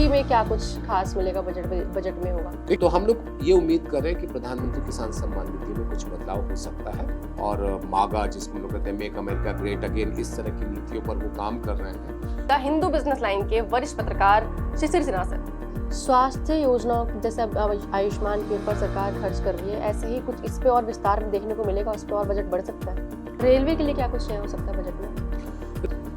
कृषि में क्या कुछ खास मिलेगा बजट में होगा? तो हम लोग ये उम्मीद कर रहे हैं कि प्रधानमंत्री किसान सम्मान निधि में कुछ बदलाव हो सकता है और मागा जिसको हम लोग कहते हैं मेक अमेरिका ग्रेट अगेन, इस तरह की नीतियों पर वो काम कर रहे हैं। द हिंदू बिजनेस लाइन के वरिष्ठ पत्रकार शिशिर सिन्हा सर, स्वास्थ्य योजनाओं जैसे अब आयुष्मान के ऊपर सरकार खर्च कर रही है, ऐसे ही कुछ इस पे और विस्तार में देखने को मिलेगा, उस पर और बजट बढ़ सकता है? रेलवे के लिए क्या कुछ हो सकता है बजट में?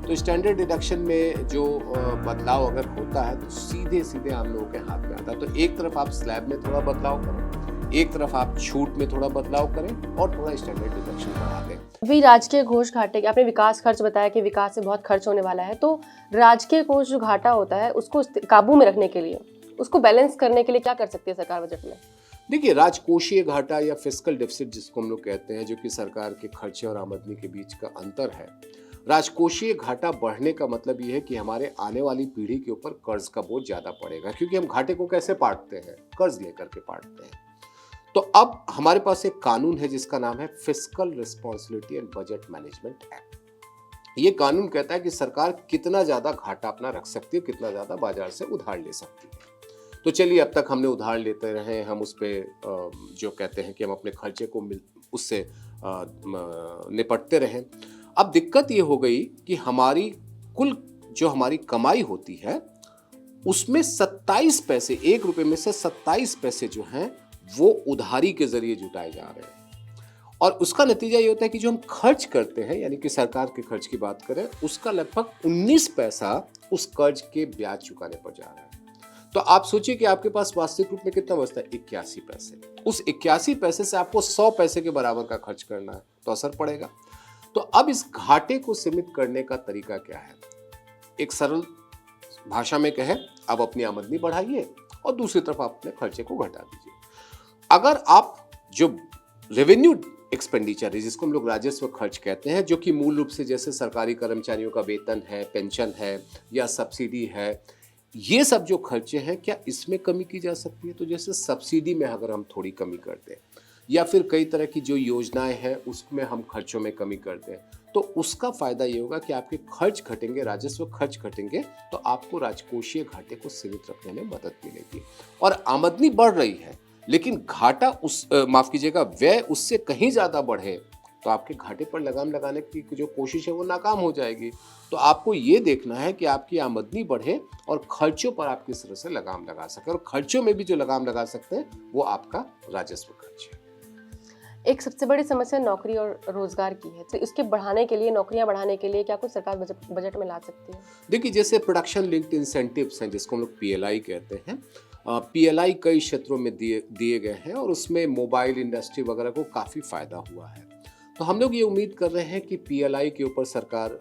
तो स्टैंडर्ड डिडक्शन में जो बदलाव अगर होता है तो सीधे सीधे आम लोगों के हाथ में आता है। तो एक तरफ आप स्लैब में थोड़ा बदलाव करें, एक तरफ आप छूट में थोड़ा बदलाव करें और थोड़ा स्टैंडर्ड डिडक्शन बढ़ा दें। अभी राजकीय घोष घाटे, आपने विकास खर्च बताया कि विकास से बहुत खर्च होने वाला है, तो राजकीय घोष जो घाटा होता है उसको काबू में रखने के लिए, उसको बैलेंस करने के लिए क्या कर सकती है सरकार बजट में? देखिए, राजकोषीय घाटा या फिस्कल डेफिसिट जिसको हम लोग कहते हैं, जो कि सरकार के खर्चे और आमदनी के बीच का अंतर है। राजकोषीय घाटा बढ़ने का मतलब ये है कि हमारे आने वाली पीढ़ी के ऊपर कर्ज का बोझ ज्यादा पड़ेगा, क्योंकि हम घाटे को कैसे पाटते हैं? कर्ज लेकर के पाटते हैं। तो अब हमारे पास एक कानून है जिसका नाम है fiscal responsibility and budget management act. ये कानून कहता है कि सरकार कितना ज्यादा घाटा अपना रख सकती है, कितना ज्यादा बाजार से उधार ले सकती है। तो चलिए, अब तक हमने उधार लेते रहे, हम उस पर जो कहते हैं कि हम अपने खर्चे को उससे निपटते रहें। अब दिक्कत ये हो गई कि हमारी कुल जो हमारी कमाई होती है उसमें 27 पैसे, 1 रुपए में से 27 पैसे जो हैं वो उधारी के जरिए जुटाए जा रहे हैं। और उसका नतीजा ये होता है कि जो हम खर्च करते हैं, यानी कि सरकार के खर्च की बात करें, उसका लगभग 19 पैसा उस कर्ज के ब्याज चुकाने पर जा रहा है। तो आप सोचिए कि आपके पास वास्तविक रूप में कितना बचता है? 81 पैसे। उस 81 पैसे से आपको 100 पैसे के बराबर का खर्च करना है, तो असर पड़ेगा। तो अब इस घाटे को सीमित करने का तरीका क्या है? एक सरल भाषा में कहे, आप अपनी आमदनी बढ़ाइए और दूसरी तरफ आप अपने खर्चे को घटा दीजिए। अगर आप जो रेवेन्यू एक्सपेंडिचर है, जिसको हम लोग राजस्व खर्च कहते हैं, जो कि मूल रूप से जैसे सरकारी कर्मचारियों का वेतन है, पेंशन है या सब्सिडी है, ये सब जो खर्चे हैं, क्या इसमें कमी की जा सकती है? तो जैसे सब्सिडी में अगर हम थोड़ी कमी करते हैं या फिर कई तरह की जो योजनाएं हैं उसमें हम खर्चों में कमी करते हैं, तो उसका फायदा ये होगा कि आपके खर्च घटेंगे, राजस्व खर्च घटेंगे, तो आपको राजकोषीय घाटे को सीमित रखने में मदद मिलेगी। और आमदनी बढ़ रही है लेकिन घाटा माफ कीजिएगा, व्यय उससे कहीं ज्यादा बढ़े तो आपके घाटे पर लगाम लगाने की जो कोशिश है वो नाकाम हो जाएगी। तो आपको ये देखना है कि आपकी आमदनी बढ़े और खर्चों पर आप किस तरह से लगाम लगा सकें, और खर्चों में भी जो लगाम लगा सकते हैं वो आपका राजस्व खर्च है। एक सबसे बड़ी समस्या नौकरी और रोजगार की है, तो इसके बढ़ाने के लिए, नौकरियां बढ़ाने के लिए क्या कुछ सरकार बजट में ला सकती है? देखिए, जैसे प्रोडक्शन लिंक्ड इंसेंटिव्स हैं, जिसको हम लोग पीएलआई कहते हैं। पीएलआई कई क्षेत्रों में दिए गए हैं और उसमें मोबाइल इंडस्ट्री वगैरह को काफ़ी फायदा हुआ है। तो हम लोग ये उम्मीद कर रहे हैं कि पीएलआई के ऊपर सरकार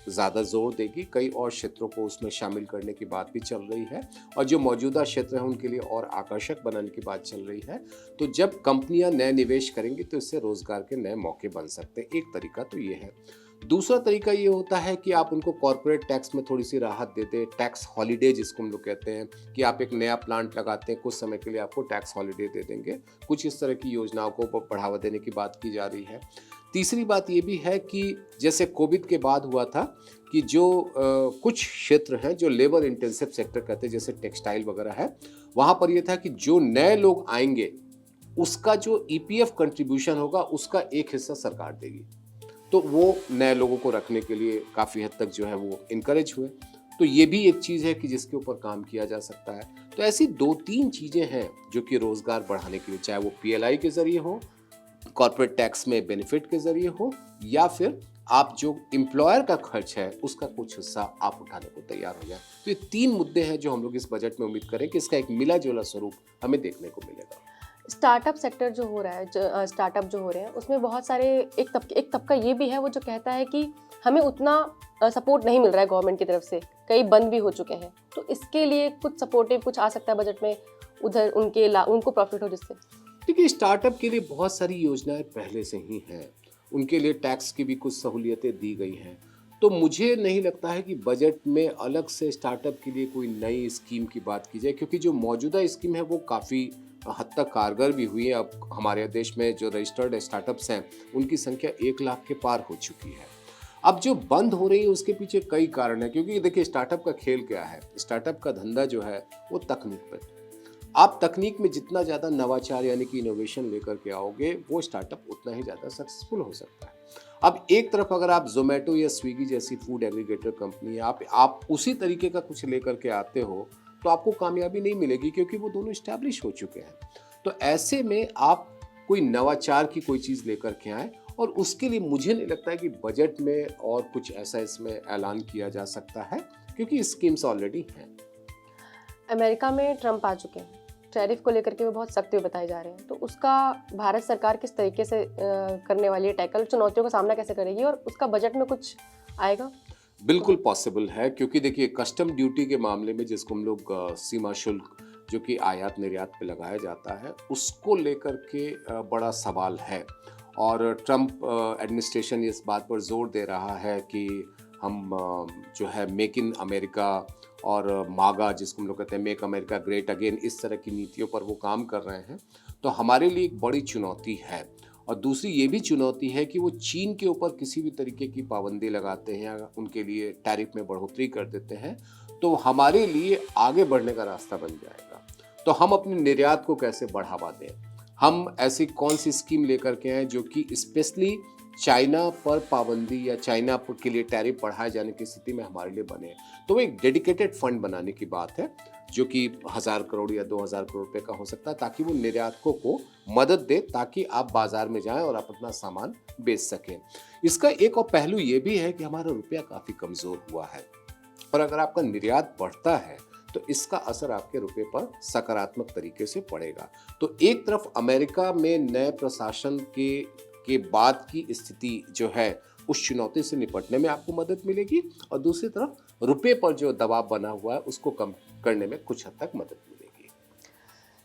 ज़्यादा जोर देगी। कई और क्षेत्रों को उसमें शामिल करने की बात भी चल रही है और जो मौजूदा क्षेत्र हैं उनके लिए और आकर्षक बनाने की बात चल रही है। तो जब कंपनियां नए निवेश करेंगी तो इससे रोजगार के नए मौके बन सकते हैं। एक तरीका तो ये है। दूसरा तरीका ये होता है कि आप उनको कॉर्पोरेट टैक्स में थोड़ी सी राहत देते, टैक्स हॉलीडे जिसको हम लोग कहते हैं, कि आप एक नया प्लांट लगाते हैं, कुछ समय के लिए आपको टैक्स हॉलीडे दे देंगे। कुछ इस तरह की योजनाओं को बढ़ावा देने की बात की जा रही है। तीसरी बात ये भी है कि जैसे कोविड के बाद हुआ था कि जो कुछ क्षेत्र हैं जो लेबर इंटेंसिव सेक्टर कहते हैं, जैसे टेक्सटाइल वगैरह है, वहाँ पर यह था कि जो नए लोग आएंगे उसका जो ईपीएफ कंट्रीब्यूशन होगा उसका एक हिस्सा सरकार देगी। तो वो नए लोगों को रखने के लिए काफ़ी हद तक जो है वो इनकरेज हुए। तो ये भी एक चीज़ है कि जिसके ऊपर काम किया जा सकता है। तो ऐसी 2-3 चीज़ें हैं जो कि रोज़गार बढ़ाने के लिए, चाहे वो पीएलआई के ज़रिए हो, कॉर्पोरेट टैक्स में बेनिफिट के ज़रिए हो, या फिर आप जो एम्प्लॉयर का खर्च है उसका कुछ हिस्सा आप उठाने को तैयार हो जाए। तो ये 3 मुद्दे हैं जो हम लोग इस बजट में उम्मीद करें कि इसका एक मिला जुला स्वरूप हमें देखने को मिलेगा। स्टार्टअप सेक्टर जो हो रहा है, स्टार्टअप जो हो रहे हैं, उसमें बहुत सारे एक तबका ये भी है वो जो कहता है कि हमें उतना सपोर्ट नहीं मिल रहा है गवर्नमेंट की तरफ से, कई बंद भी हो चुके हैं। तो इसके लिए कुछ सपोर्टिव कुछ आ सकता है बजट में, उधर उनको प्रॉफिट हो जिससे? देखिए, स्टार्टअप के लिए बहुत सारी योजनाएं पहले से ही हैं, उनके लिए टैक्स की भी कुछ सहूलियतें दी गई हैं। तो मुझे नहीं लगता है कि बजट में अलग से स्टार्टअप के लिए कोई नई स्कीम की बात की जाए, क्योंकि जो मौजूदा स्कीम है वो काफ़ी हद तक कारगर भी हुई है। अब हमारे देश में जो रजिस्टर्ड स्टार्टअप्स हैं उनकी संख्या 1 लाख के पार हो चुकी है। अब जो बंद हो रही है उसके पीछे कई कारण है, क्योंकि देखिए स्टार्टअप का खेल क्या है, स्टार्टअप का धंधा जो है वो तकनीक पर। आप तकनीक में जितना ज़्यादा नवाचार यानी कि इनोवेशन लेकर के आओगे, वो स्टार्टअप उतना ही ज़्यादा सक्सेसफुल हो सकता है। अब एक तरफ अगर आप जोमेटो या स्विगी जैसी फूड एग्रीगेटर कंपनी, आप उसी तरीके का कुछ लेकर के आते हो, तो आपको कामयाबी नहीं मिलेगी, क्योंकि वो दोनों इस्टेब्लिश हो चुके हैं। तो ऐसे में आप कोई नवाचार की कोई चीज़ लेकर के आए, और उसके लिए मुझे नहीं लगता है कि बजट में और कुछ ऐसा इसमें ऐलान किया जा सकता है, क्योंकि स्कीम्स ऑलरेडी हैं। अमेरिका में ट्रम्प आ चुके हैं, टैरिफ को लेकर के वो बहुत सख्त बताए जा रहे हैं, तो उसका भारत सरकार किस तरीके से करने वाली है टैकल, चुनौतियों का सामना कैसे करेगी, और उसका बजट में कुछ आएगा? बिल्कुल पॉसिबल है, क्योंकि देखिए कस्टम ड्यूटी के मामले में, जिसको हम लोग सीमा शुल्क जो कि आयात निर्यात पे लगाया जाता है, उसको लेकर के बड़ा सवाल है। और ट्रम्प एडमिनिस्ट्रेशन इस बात पर जोर दे रहा है कि हम जो है मेक इन अमेरिका और मागा, जिसको हम लोग कहते हैं मेक अमेरिका ग्रेट अगेन, इस तरह की नीतियों पर वो काम कर रहे हैं। तो हमारे लिए एक बड़ी चुनौती है। और दूसरी ये भी चुनौती है कि वो चीन के ऊपर किसी भी तरीके की पाबंदी लगाते हैं या उनके लिए टैरिफ में बढ़ोतरी कर देते हैं, तो हमारे लिए आगे बढ़ने का रास्ता बन जाएगा। तो हम अपने निर्यात को कैसे बढ़ावा दें, हम ऐसी कौन सी स्कीम लेकर के आए जो कि स्पेशली चाइना पर पाबंदी या चाइना के लिए टैरिफ बढ़ाए जाने की स्थिति में हमारे लिए बने। तो वो एक डेडिकेटेड फंड बनाने की बात है, जो कि 1000 करोड़ या 2000 करोड़ रुपए का हो सकता है, ताकि वो निर्यातकों को मदद दे, ताकि आप बाजार में जाएं और आप अपना सामान बेच सकें। इसका एक और पहलू ये भी है कि हमारा रुपया काफ़ी कमज़ोर हुआ है, और अगर आपका निर्यात बढ़ता है तो इसका असर आपके रुपये पर सकारात्मक तरीके से पड़ेगा। तो एक तरफ अमेरिका में नए प्रशासन के बाद की स्थिति जो है, उस चुनौती से निपटने में आपको मदद मिलेगी, और दूसरी तरफ रुपये पर जो दबाव बना हुआ है उसको कम करने में कुछ हद तक मदद मिलेगी।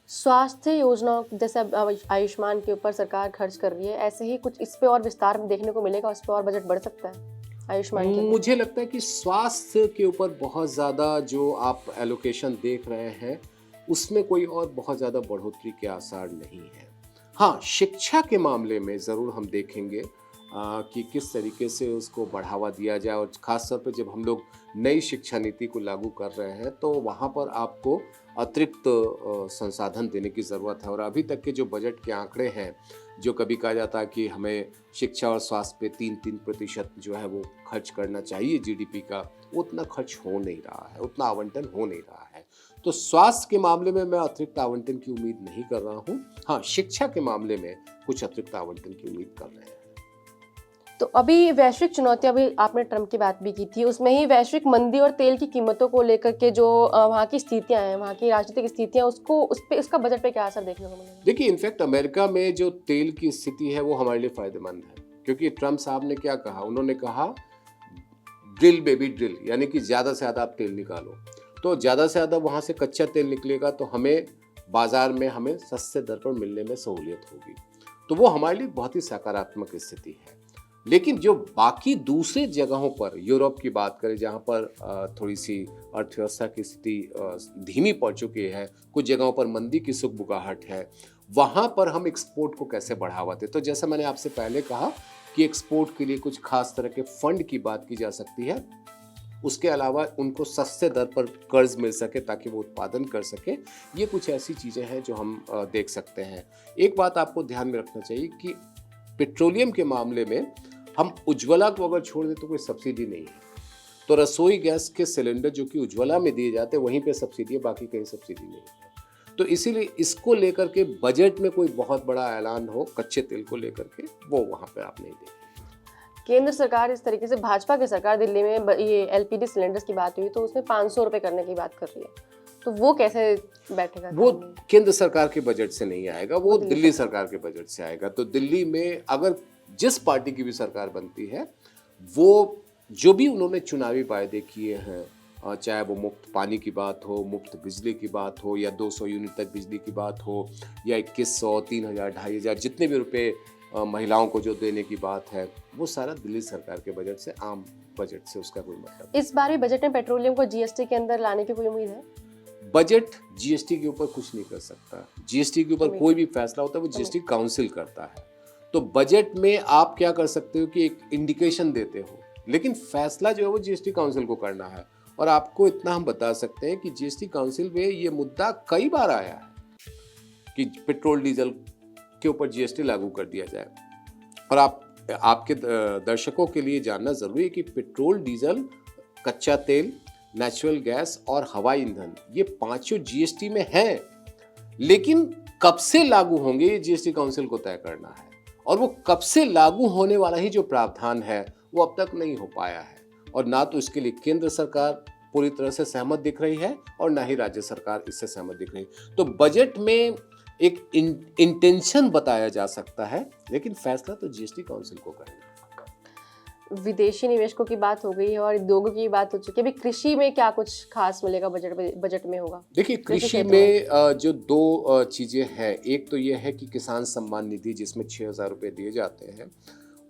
स्वास्थ्य योजनाओं जैसे अब आयुष्मान के ऊपर सरकार खर्च कर रही है, ऐसे ही कुछ इस पे और विस्तार में देखने को मिलेगा, उस पर और बजट बढ़ सकता है आयुष्मान के लिए? मुझे लगता है कि स्वास्थ्य के ऊपर बहुत ज़्यादा जो आप एलोकेशन देख रहे हैं, उसमें कोई और बहुत ज़्यादा बढ़ोतरी के आसार नहीं है। हाँ, शिक्षा के मामले में ज़रूर हम देखेंगे कि किस तरीके से उसको बढ़ावा दिया जाए, और ख़ास तौर पे जब हम लोग नई शिक्षा नीति को लागू कर रहे हैं, तो वहाँ पर आपको अतिरिक्त संसाधन देने की ज़रूरत है। और अभी तक के जो बजट के आंकड़े हैं, जो कभी कहा जाता है कि हमें शिक्षा और स्वास्थ्य पे 3% जो है वो खर्च करना चाहिए जीडीपी का, वो उतना खर्च हो नहीं रहा है, उतना आवंटन हो नहीं रहा है। तो स्वास्थ्य के मामले में मैं अतिरिक्त आवंटन की उम्मीद नहीं कर रहा हूँ। हाँ, शिक्षा के मामले में कुछ अतिरिक्त आवंटन की उम्मीद कर रहे हैं। तो अभी वैश्विक चुनौतियां, अभी आपने ट्रम्प की बात भी की थी, उसमें ही वैश्विक मंदी और तेल की कीमतों को लेकर के जो वहाँ की स्थितियां हैं, वहाँ की राजनीतिक स्थितियां, उसका बजट पे क्या असर देखने को मिलेगा? देखिए, इनफैक्ट अमेरिका में जो तेल की स्थिति है वो हमारे लिए फायदेमंद है, क्योंकि ट्रम्प साहब ने क्या कहा, उन्होंने कहा ड्रिल बेबी ड्रिल, यानी कि ज़्यादा से ज़्यादा आप तेल निकालो। तो ज़्यादा से ज़्यादा वहाँ से कच्चा तेल निकलेगा, तो हमें बाजार में हमें सस्ते दर पर मिलने में सहूलियत होगी। तो वो हमारे लिए बहुत ही सकारात्मक स्थिति है। लेकिन जो बाकी दूसरे जगहों पर, यूरोप की बात करें जहाँ पर थोड़ी सी अर्थव्यवस्था की स्थिति धीमी पड़ चुकी है, कुछ जगहों पर मंदी की सुगबुगाहट है, वहाँ पर हम एक्सपोर्ट को कैसे बढ़ावा दें। तो जैसा मैंने आपसे पहले कहा कि एक्सपोर्ट के लिए कुछ खास तरह के फंड की बात की जा सकती है। उसके अलावा उनको सस्ते दर पर कर्ज मिल सके ताकि वो उत्पादन कर सके। ये कुछ ऐसी चीज़ें हैं जो हम देख सकते हैं। एक बात आपको ध्यान में रखना चाहिए कि पेट्रोलियम के मामले में हम उज्ज्वला को अगर छोड़ दें तो कोई सब्सिडी नहीं है। तो रसोई गैस के सिलेंडर जो कि उज्ज्वला में दिए जाते हैं वहीं पे सब्सिडी है, बाकी कहीं सब्सिडी नहीं है। तो इसीलिए इसको लेकर के बजट में कोई बहुत बड़ा ऐलान हो कच्चे तेल को लेकर के, वो वहाँ पे आप नहीं देखेंगे। केंद्र सरकार इस तरीके से, भाजपा की सरकार दिल्ली में ये एलपीजी सिलेंडर्स की बात हुई तो उसमें 500 रुपये करने की बात कर रही है, तो वो कैसे बैठेगा? वो केंद्र सरकार के बजट से नहीं आएगा, वो दिल्ली सरकार के बजट से आएगा। तो दिल्ली में अगर जिस पार्टी की भी सरकार बनती है, वो जो भी उन्होंने चुनावी वायदे किए हैं, चाहे वो मुफ्त पानी की बात हो, मुफ्त बिजली की बात हो, या 200 यूनिट तक बिजली की बात हो, या 2100, 3000, 2500 जितने भी रुपए महिलाओं को जो देने की बात है, वो सारा दिल्ली सरकार के बजट से, आम बजट से उसका कोई मतलब। इस बार बजट में पेट्रोलियम को जीएसटी के अंदर लाने की कोई उम्मीद है? बजट जीएसटी के ऊपर कुछ नहीं कर सकता। जीएसटी के ऊपर कोई भी फैसला होता है वो जीएसटी काउंसिल करता है। तो बजट में आप क्या कर सकते हो कि एक इंडिकेशन देते हो, लेकिन फैसला जो है वो जीएसटी काउंसिल को करना है। और आपको इतना हम बता सकते हैं कि जीएसटी काउंसिल में ये मुद्दा कई बार आया है कि पेट्रोल डीजल के ऊपर जीएसटी लागू कर दिया जाए। और आपके दर्शकों के लिए जानना जरूरी है कि पेट्रोल, डीजल, कच्चा तेल, नेचुरल गैस और हवाई ईंधन ये पांचों जीएसटी में हैं, लेकिन कब से लागू होंगे ये जीएसटी काउंसिल को तय करना है। और वो कब से लागू होने वाला ही जो प्रावधान है वो अब तक नहीं हो पाया है, और ना तो इसके लिए केंद्र सरकार पूरी तरह से सहमत दिख रही है और ना ही राज्य सरकार इससे सहमत दिख रही है। तो बजट में एक इंटेंशन बताया जा सकता है, लेकिन फैसला तो जीएसटी काउंसिल को करेगा। विदेशी निवेशकों की बात हो गई है और उद्योगों की बात हो चुकी है। अभी कृषि में क्या कुछ खास मिलेगा बजट में होगा? देखिए, कृषि में जो दो चीजें हैं, एक तो ये है कि किसान सम्मान निधि जिसमें 6,000 रुपए दिए जाते हैं,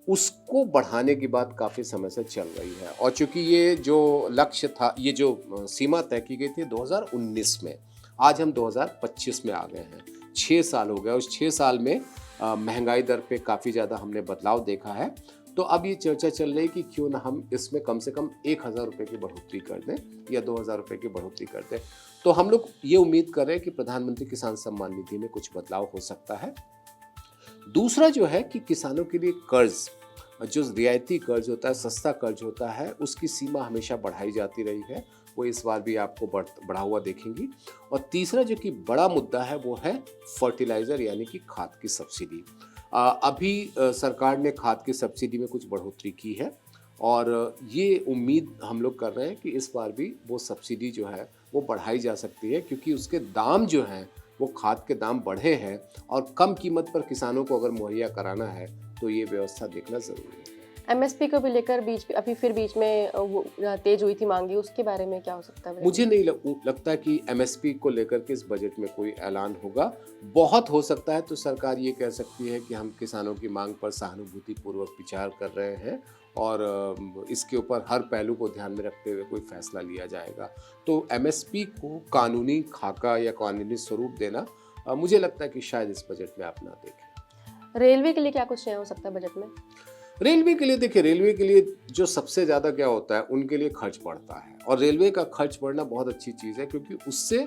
उसको बढ़ाने की बात काफी समय से चल रही है। और चूंकि ये जो लक्ष्य था, ये जो सीमा तय की गई थी 2019 में, आज हम 2025 में आ गए हैं, 6 साल हो गए। उस 6 साल में महंगाई दर पे काफ़ी ज़्यादा हमने बदलाव देखा है। तो अब ये चर्चा चल रही है कि क्यों ना हम इसमें कम से कम 1,000 रुपये की बढ़ोतरी कर दें या 2,000 रुपये की बढ़ोतरी कर दें। तो हम लोग ये उम्मीद कर रहे हैं कि प्रधानमंत्री किसान सम्मान निधि में कुछ बदलाव हो सकता है। दूसरा जो है कि किसानों के लिए कर्ज, जो रियायती कर्ज होता है, सस्ता कर्ज होता है, उसकी सीमा हमेशा बढ़ाई जाती रही है, वो इस बार भी आपको बढ़ा हुआ देखेंगी। और तीसरा जो कि बड़ा मुद्दा है वो है फर्टिलाइजर यानी कि खाद की सब्सिडी। अभी सरकार ने खाद की सब्सिडी में कुछ बढ़ोतरी की है और ये उम्मीद हम लोग कर रहे हैं कि इस बार भी वो सब्सिडी जो है वो बढ़ाई जा सकती है, क्योंकि उसके दाम जो हैं वो खाद के दाम बढ़े हैं और कम कीमत पर किसानों को अगर मुहैया कराना है तो ये व्यवस्था देखना ज़रूरी है। एमएसपी को भी लेकर बीच में वो तेज हुई थी मांगी, उसके बारे में क्या हो सकता है? मुझे नहीं लगता कि एमएसपी को लेकर के इस बजट में कोई ऐलान होगा। बहुत हो सकता है तो सरकार ये कह सकती है कि हम किसानों की मांग पर सहानुभूतिपूर्वक विचार कर रहे हैं और इसके ऊपर हर पहलू को ध्यान में रखते हुए कोई फैसला लिया जाएगा। तो एमएसपी को कानूनी खाका या कानूनी स्वरूप देना मुझे लगता है कि शायद इस बजट में आप ना देखें। रेलवे के लिए क्या कुछ नया हो सकता है बजट में? रेलवे के लिए देखिए, रेलवे के लिए जो सबसे ज़्यादा क्या होता है, उनके लिए खर्च बढ़ता है और रेलवे का खर्च बढ़ना बहुत अच्छी चीज़ है, क्योंकि उससे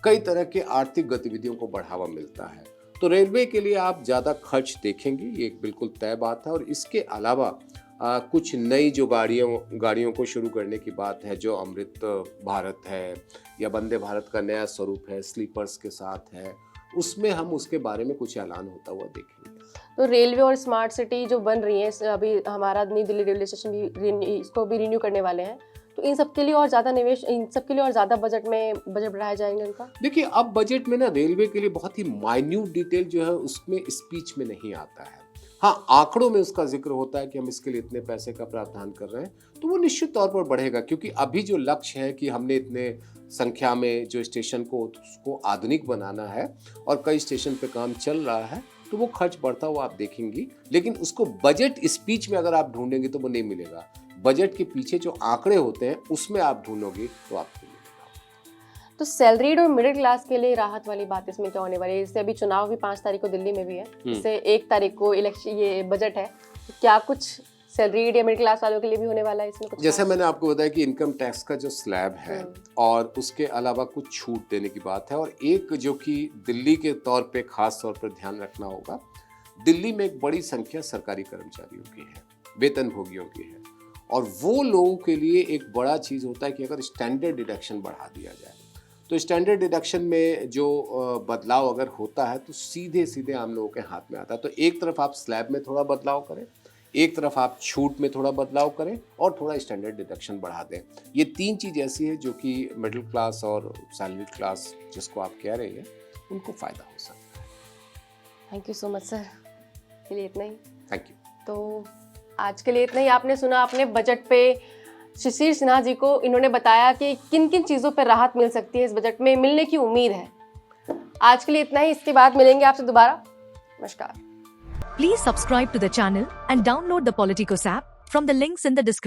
कई तरह के आर्थिक गतिविधियों को बढ़ावा मिलता है। तो रेलवे के लिए आप ज़्यादा खर्च देखेंगे, ये एक बिल्कुल तय बात है। और इसके अलावा कुछ नई जो गाड़ियों को शुरू करने की बात है, जो अमृत भारत है या वंदे भारत का नया स्वरूप है, स्लीपर्स के साथ है, उसमें हम उसके बारे में कुछ ऐलान होता हुआ देखेंगे। तो रेलवे और स्मार्ट सिटी जो बन रही है, अभी हमारा नई दिल्ली रेलवे स्टेशन भी इसको भी रिन्यू करने वाले हैं, तो इन सब के लिए और ज़्यादा निवेश, इन सब के लिए और ज़्यादा बजट बढ़ाए जाएंगे इनका? देखिए, अब बजट में ना रेलवे के लिए बहुत ही माइन्यूट डिटेल जो है उसमें स्पीच में नहीं आता है। हाँ, आंकड़ों में उसका जिक्र होता है कि हम इसके लिए इतने पैसे का प्रावधान कर रहे हैं, तो वो निश्चित तौर पर बढ़ेगा, क्योंकि अभी जो लक्ष्य है कि हमने इतने संख्या में जो स्टेशन को उसको आधुनिक बनाना है और कई स्टेशन पे काम चल रहा है, तो वो खर्च बढ़ता हुआ आप देखेंगी। लेकिन उसको बजट स्पीच में अगर आप ढूंढेंगे तो वो नहीं मिलेगा। बजट के पीछे जो आंकड़े होते हैं उसमें आप ढूंढोगे तो आपको मिलेगा। तो सैलरीड और मिडिल क्लास के लिए राहत वाली बात इसमें क्या होने वाली है? इससे अभी चुनाव भी 5 तारीख को दिल्ली में भी है, इससे 1 तारीख को इलेक्शन, ये बजट है, तो क्या कुछ सैलरीड या मिडिल क्लास वालों के लिए भी होने वाला है इसमें कुछ? जैसे मैंने आपको बताया कि इनकम टैक्स का जो स्लैब है और उसके अलावा कुछ छूट देने की बात है। और एक जो कि दिल्ली के तौर पे खास तौर पर ध्यान रखना होगा, दिल्ली में एक बड़ी संख्या सरकारी कर्मचारियों की है, वेतनभोगियों की है, और वो लोगों के लिए एक बड़ा चीज़ होता है कि अगर स्टैंडर्ड डिडक्शन बढ़ा दिया जाए, तो स्टैंडर्ड डिडक्शन में जो बदलाव अगर होता है तो सीधे सीधे आम लोगों के हाथ में आता है। तो एक तरफ आप स्लैब में थोड़ा बदलाव करें, एक तरफ आप छूट में थोड़ा बदलाव करें और थोड़ा स्टैंडर्ड डिडक्शन बढ़ा दें। ये 3 चीज़ ऐसी है जो कि मिडिल क्लास और सैलरीड क्लास जिसको आप कह रहे हैं उनको फ़ायदा हो सकता है। Thank you so much sir, के लिए इतना ही। Thank you. तो आज के लिए इतना ही। आपने सुना अपने बजट पे शिशिर सिन्हा जी को, इन्होंने बताया कि किन किन चीज़ों पर राहत मिल सकती है, इस बजट में मिलने की उम्मीद है। आज के लिए इतना ही, इसके बाद मिलेंगे आपसे दोबारा। नमस्कार। Please subscribe to the channel and download the Politicos app from the links in the description.